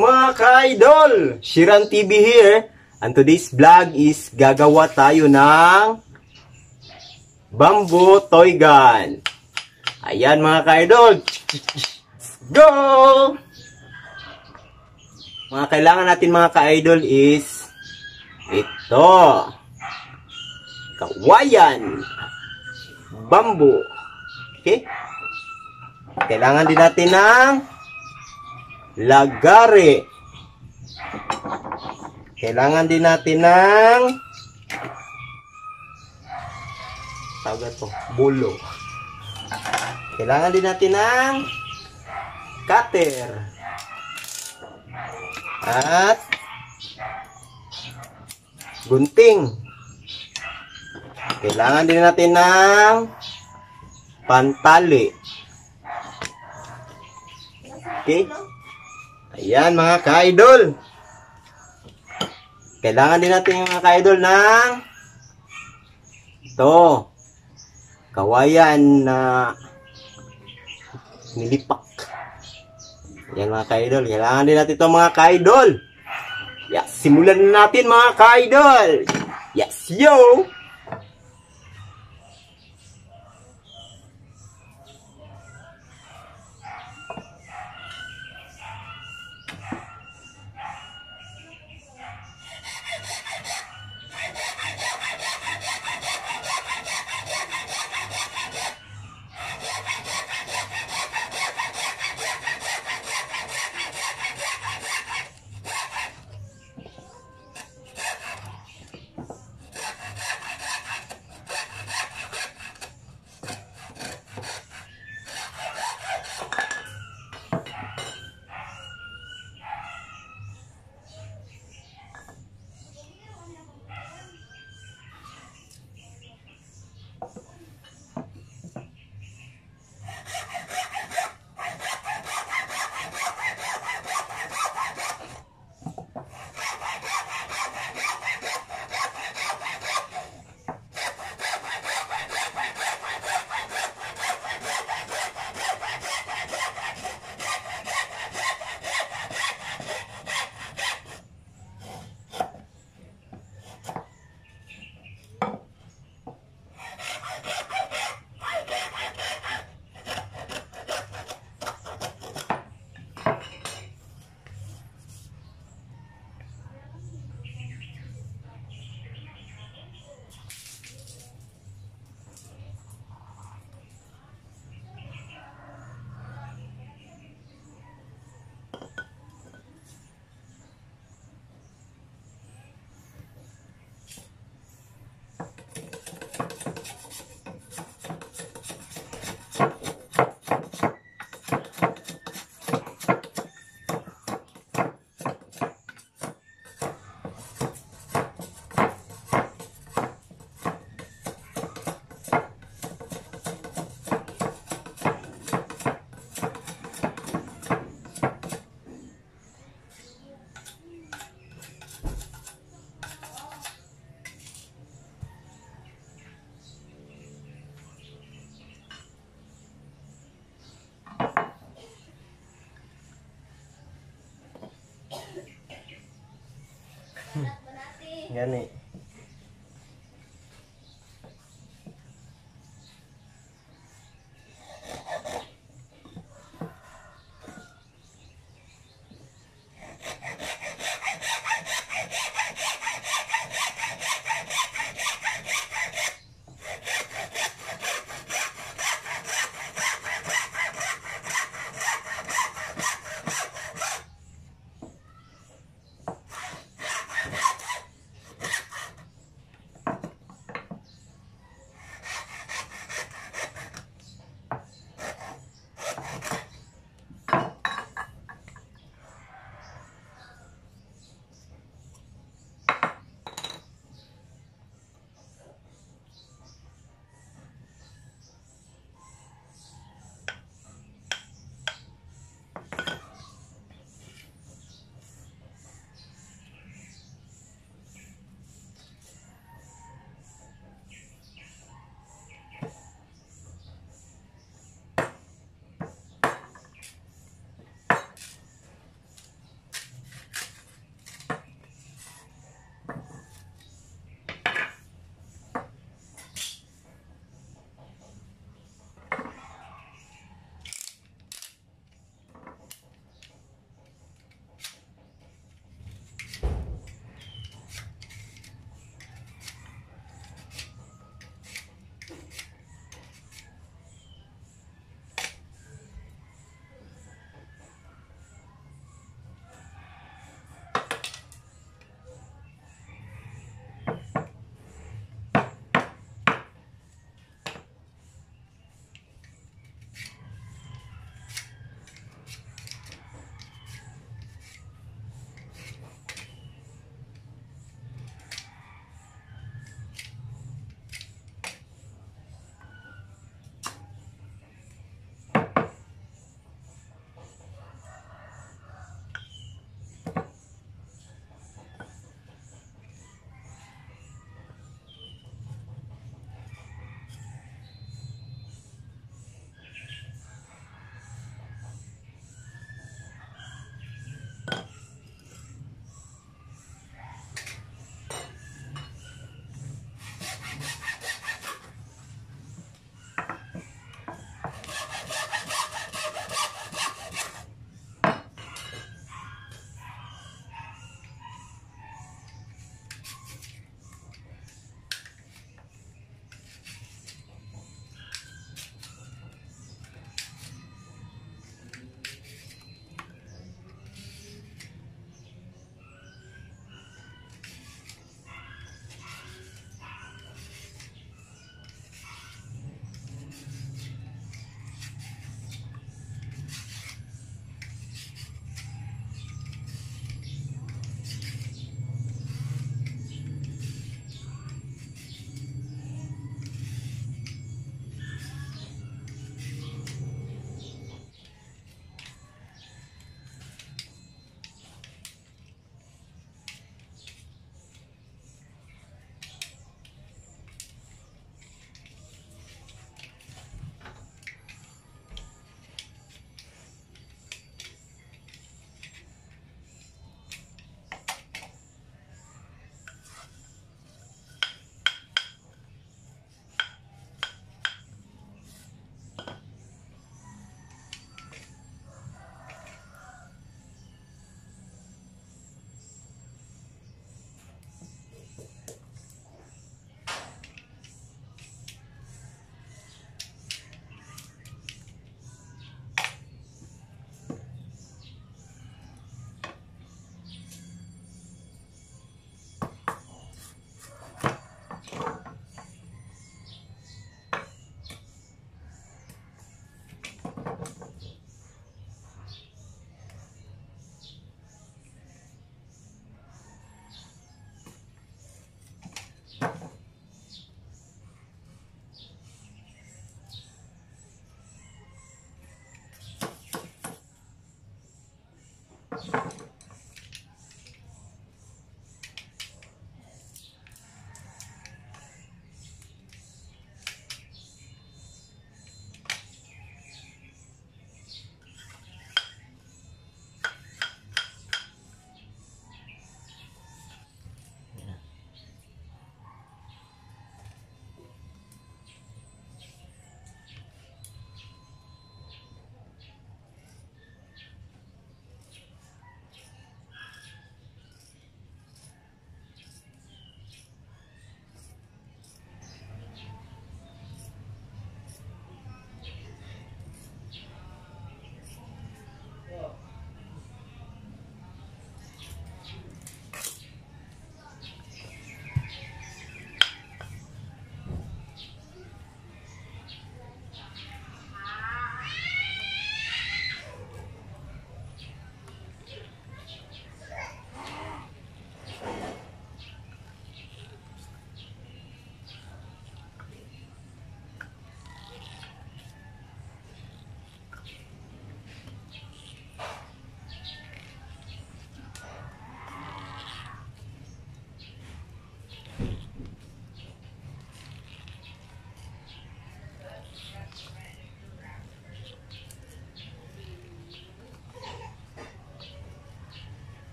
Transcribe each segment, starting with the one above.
mga ka-idol? Shiran TV here. And today's vlog is gagawa tayo ng bamboo toy gun. Ayan mga ka-idol. Go! Mga kailangan natin mga ka-idol is ito. Kawayan. Bamboo. Okay? Kailangan din natin ng lagare. Kailangan din natin ng tawag ito, bulo. Kailangan din natin ng cutter. At gunting. Kailangan din natin ng pantali. Okay? Ayan mga ka-idol. Kailangan din natin mga ka-idol ng ito. Kawayan na nilipak. Ayan mga ka-idol. Kailangan din natin ito mga ka-idol. Yes, simulan na natin mga ka-idol. Yes, yo! Gani.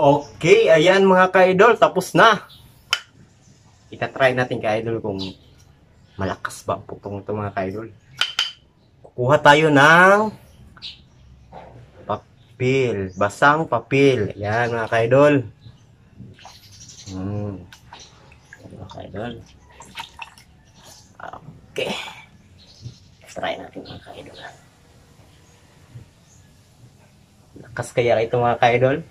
Okay, ayan mga ka-idol, tapos na. Ita-try natin ka-idol kung malakas ba ang putong ito mga ka-idol. Kukuha tayo ng papel, basang papel. Ayan mga ka-idol. Mga ka-idol. Okay. Try natin mga ka-idol. Lakas kaya ito mga ka-idol.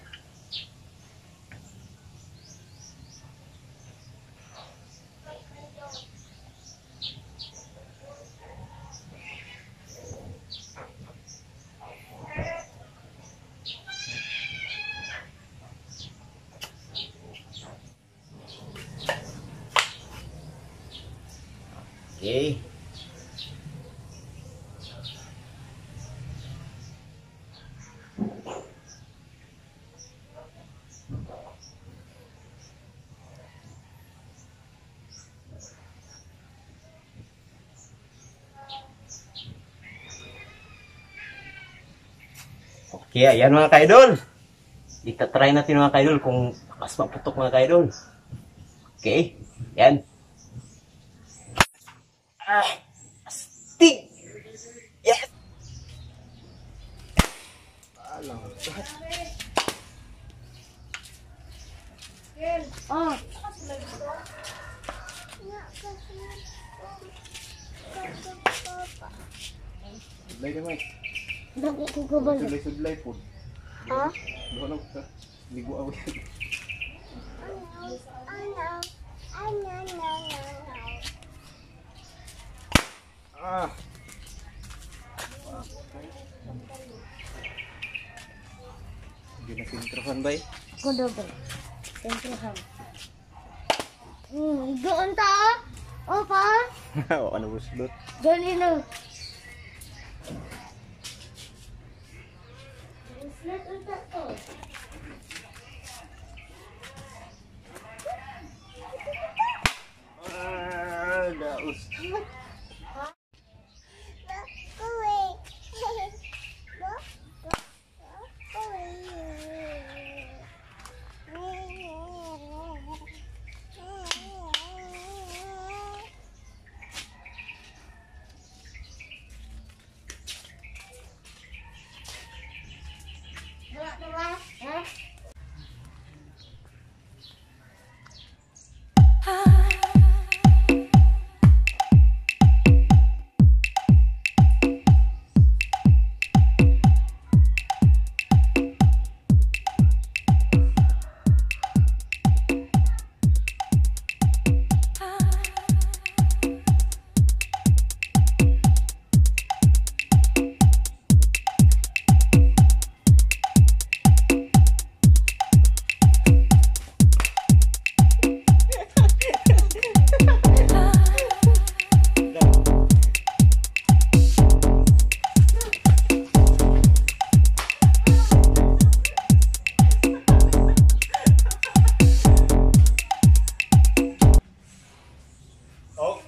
Okay. Okay, ayan mga ka-idol. Ita-try natin mga ka-idol kung lakas maputok mga ka-idol. Okay, yan. Astig! Yes! Alam. Oh. Sudlay naman. Dako ko kabalo. Sudlay po. Ha? Doon ako sa ligo ako. Ah. Hindi na sintrohan ba eh? Ko dobe. Siyempre ham. Doon ta. Oh, pa. O ano busdot? Dali na. Ah, daos.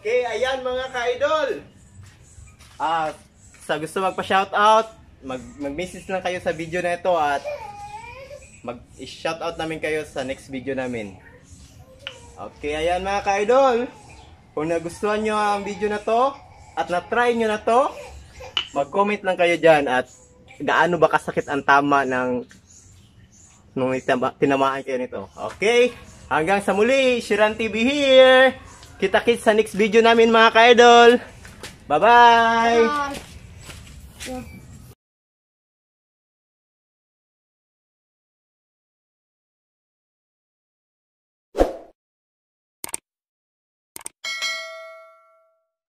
Okay, ayan mga ka-idol. Sa gusto magpa-shoutout, mag-message lang kayo sa video na ito at mag-shoutout namin kayo sa next video namin. Okay, ayan mga ka-idol. Kung nagustuhan nyo ang video na to at na-try nyo na to, mag-comment lang kayo dyan at gaano ba kasakit ang tama ng nung tinamaan kayo nito. Okay? Hanggang sa muli, Shiran TV here. Kita-kits sa next video namin mga ka-idol. Bye-bye! Bye.